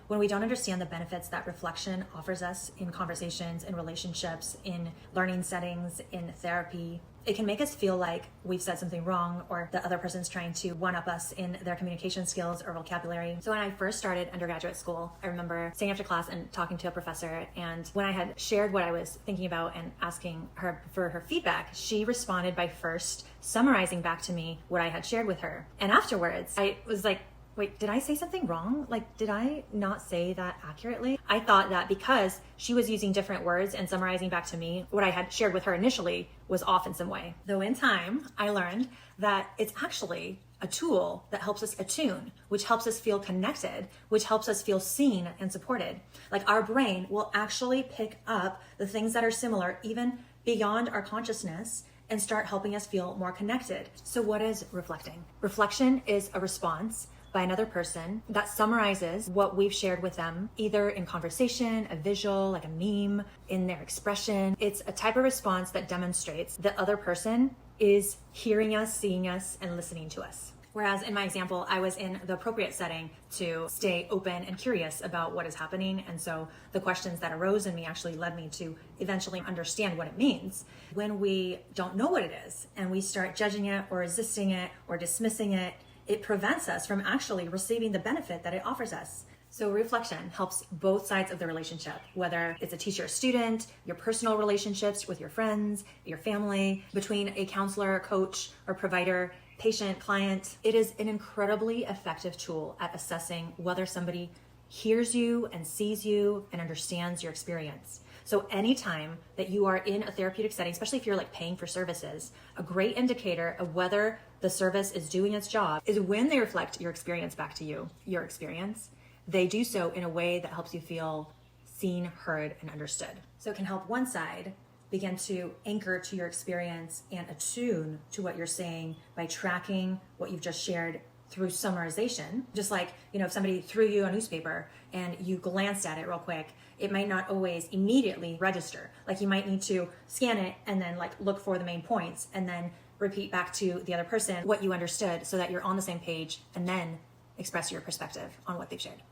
when we don't understand the benefits that reflection offers us in conversations, in relationships, in learning settings, in therapy, it can make us feel like we've said something wrong or the other person's trying to one-up us in their communication skills or vocabulary. So when I first started undergraduate school, I remember staying after class and talking to a professor. And when I had shared what I was thinking about and asking her for her feedback, she responded by first summarizing back to me what I had shared with her. And afterwards, I was like, wait, did I say something wrong? Like, did I not say that accurately? I thought that because she was using different words and summarizing back to me, what I had shared with her initially was off in some way. Though in time, I learned that it's actually a tool that helps us attune, which helps us feel connected, which helps us feel seen and supported. Like our brain will actually pick up the things that are similar, even beyond our consciousness, and start helping us feel more connected. So what is reflecting? Reflection is a response by another person that summarizes what we've shared with them, either in conversation, a visual, like a meme, in their expression. It's a type of response that demonstrates the other person is hearing us, seeing us, and listening to us. Whereas in my example, I was in the appropriate setting to stay open and curious about what is happening. And so the questions that arose in me actually led me to eventually understand what it means. When we don't know what it is and we start judging it or resisting it or dismissing it, it prevents us from actually receiving the benefit that it offers us. So reflection helps both sides of the relationship, whether it's a teacher or student, your personal relationships with your friends, your family, between a counselor, coach, or provider, patient, client. It is an incredibly effective tool at assessing whether somebody hears you and sees you and understands your experience. So anytime that you are in a therapeutic setting, especially if you're like paying for services, a great indicator of whether the service is doing its job is when they reflect your experience back to you, your experience. They do so in a way that helps you feel seen, heard, and understood. So it can help one side begin to anchor to your experience and attune to what you're saying by tracking what you've just shared through summarization. Just like, if somebody threw you a newspaper and you glanced at it real quick, it might not always immediately register. Like you might need to scan it and then like look for the main points and then repeat back to the other person what you understood so that you're on the same page and then express your perspective on what they've shared.